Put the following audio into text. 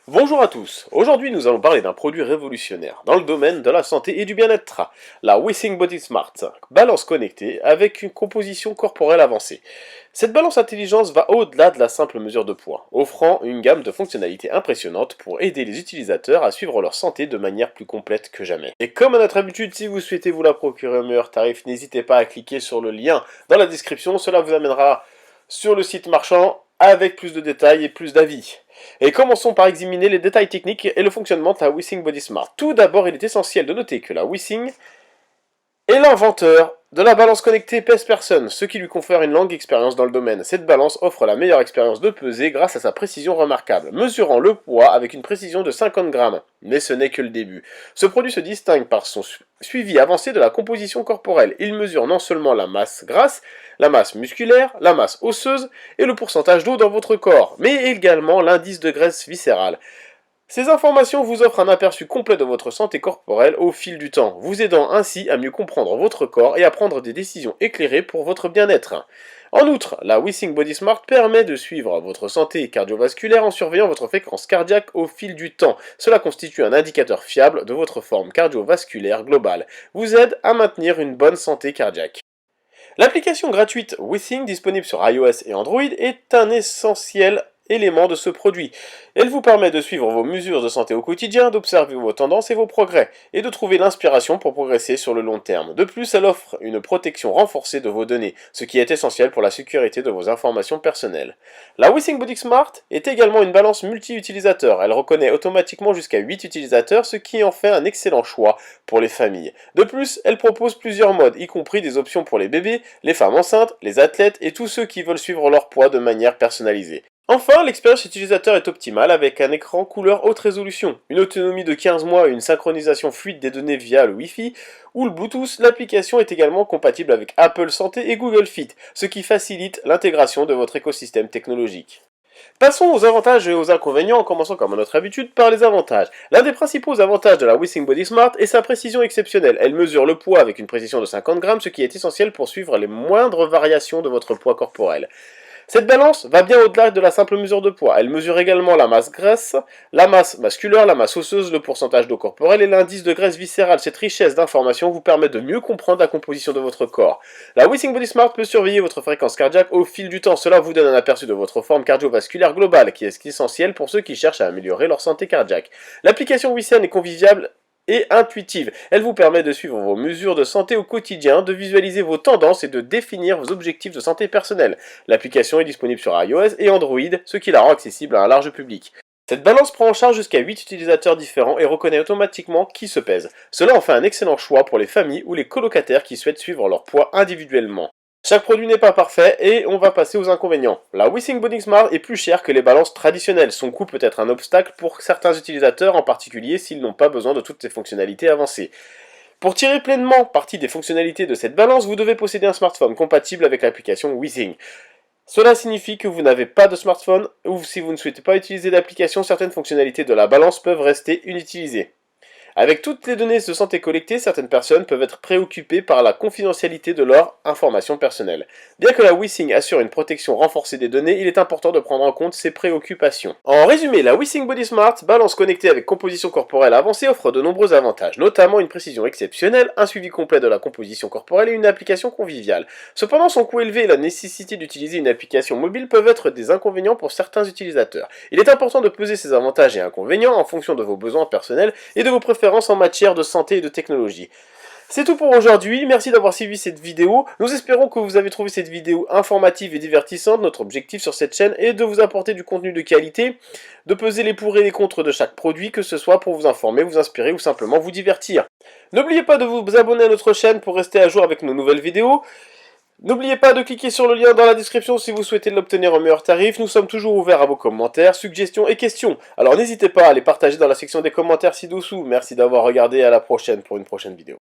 Bonjour à tous, aujourd'hui nous allons parler d'un produit révolutionnaire dans le domaine de la santé et du bien-être, la Withings Body Smart, balance connectée avec une composition corporelle avancée. Cette balance intelligence va au-delà de la simple mesure de poids, offrant une gamme de fonctionnalités impressionnantes pour aider les utilisateurs à suivre leur santé de manière plus complète que jamais. Et comme à notre habitude, si vous souhaitez vous la procurer au meilleur tarif, n'hésitez pas à cliquer sur le lien dans la description, cela vous amènera sur le site marchand avec plus de détails et plus d'avis. Et commençons par examiner les détails techniques et le fonctionnement de la Withings Body Smart. Tout d'abord, il est essentiel de noter que la Withings est l'inventeur de la balance connectée pèse-personne, ce qui lui confère une longue expérience dans le domaine. Cette balance offre la meilleure expérience de pesée grâce à sa précision remarquable, mesurant le poids avec une précision de 50 grammes. Mais ce n'est que le début. Ce produit se distingue par son suivi avancé de la composition corporelle. Il mesure non seulement la masse grasse, la masse musculaire, la masse osseuse et le pourcentage d'eau dans votre corps, mais également l'indice de graisse viscérale. Ces informations vous offrent un aperçu complet de votre santé corporelle au fil du temps, vous aidant ainsi à mieux comprendre votre corps et à prendre des décisions éclairées pour votre bien-être. En outre, la Withings Body Smart permet de suivre votre santé cardiovasculaire en surveillant votre fréquence cardiaque au fil du temps. Cela constitue un indicateur fiable de votre forme cardiovasculaire globale, vous aide à maintenir une bonne santé cardiaque. L'application gratuite Withings disponible sur iOS et Android est un essentiel élément de ce produit. Elle vous permet de suivre vos mesures de santé au quotidien, d'observer vos tendances et vos progrès, et de trouver l'inspiration pour progresser sur le long terme. De plus, elle offre une protection renforcée de vos données, ce qui est essentiel pour la sécurité de vos informations personnelles. La Withings Body Smart est également une balance multi-utilisateur. Elle reconnaît automatiquement jusqu'à 8 utilisateurs, ce qui en fait un excellent choix pour les familles. De plus, elle propose plusieurs modes, y compris des options pour les bébés, les femmes enceintes, les athlètes et tous ceux qui veulent suivre leur poids de manière personnalisée. Enfin, l'expérience utilisateur est optimale avec un écran couleur haute résolution, une autonomie de 15 mois et une synchronisation fluide des données via le Wi-Fi ou le Bluetooth. L'application est également compatible avec Apple Santé et Google Fit, ce qui facilite l'intégration de votre écosystème technologique. Passons aux avantages et aux inconvénients en commençant comme à notre habitude par les avantages. L'un des principaux avantages de la Withings Body Smart est sa précision exceptionnelle. Elle mesure le poids avec une précision de 50 grammes, ce qui est essentiel pour suivre les moindres variations de votre poids corporel. Cette balance va bien au-delà de la simple mesure de poids. Elle mesure également la masse graisse, la masse musculaire, la masse osseuse, le pourcentage d'eau corporelle et l'indice de graisse viscérale. Cette richesse d'informations vous permet de mieux comprendre la composition de votre corps. La Withings Body Smart peut surveiller votre fréquence cardiaque au fil du temps. Cela vous donne un aperçu de votre forme cardiovasculaire globale, qui est essentielle pour ceux qui cherchent à améliorer leur santé cardiaque. L'application Withings est conviviale et intuitive. Elle vous permet de suivre vos mesures de santé au quotidien, de visualiser vos tendances et de définir vos objectifs de santé personnelle. L'application est disponible sur iOS et Android, ce qui la rend accessible à un large public. Cette balance prend en charge jusqu'à 8 utilisateurs différents et reconnaît automatiquement qui se pèse. Cela en fait un excellent choix pour les familles ou les colocataires qui souhaitent suivre leur poids individuellement. Chaque produit n'est pas parfait et on va passer aux inconvénients. La Withings Body Smart est plus chère que les balances traditionnelles. Son coût peut être un obstacle pour certains utilisateurs, en particulier s'ils n'ont pas besoin de toutes ces fonctionnalités avancées. Pour tirer pleinement parti des fonctionnalités de cette balance, vous devez posséder un smartphone compatible avec l'application Withings. Cela signifie que vous n'avez pas de smartphone ou si vous ne souhaitez pas utiliser l'application, certaines fonctionnalités de la balance peuvent rester inutilisées. Avec toutes les données de santé collectées, certaines personnes peuvent être préoccupées par la confidentialité de leurs informations personnelles. Bien que la Withings assure une protection renforcée des données, il est important de prendre en compte ces préoccupations. En résumé, la Withings Body Smart, balance connectée avec composition corporelle avancée, offre de nombreux avantages, notamment une précision exceptionnelle, un suivi complet de la composition corporelle et une application conviviale. Cependant, son coût élevé et la nécessité d'utiliser une application mobile peuvent être des inconvénients pour certains utilisateurs. Il est important de peser ces avantages et inconvénients en fonction de vos besoins personnels et de vos préférences en matière de santé et de technologie. C'est tout pour aujourd'hui, merci d'avoir suivi cette vidéo. Nous espérons que vous avez trouvé cette vidéo informative et divertissante. Notre objectif sur cette chaîne est de vous apporter du contenu de qualité, de peser les pour et les contre de chaque produit, que ce soit pour vous informer, vous inspirer ou simplement vous divertir. N'oubliez pas de vous abonner à notre chaîne pour rester à jour avec nos nouvelles vidéos. N'oubliez pas de cliquer sur le lien dans la description si vous souhaitez l'obtenir au meilleur tarif. Nous sommes toujours ouverts à vos commentaires, suggestions et questions. Alors n'hésitez pas à les partager dans la section des commentaires ci-dessous. Merci d'avoir regardé, à la prochaine pour une prochaine vidéo.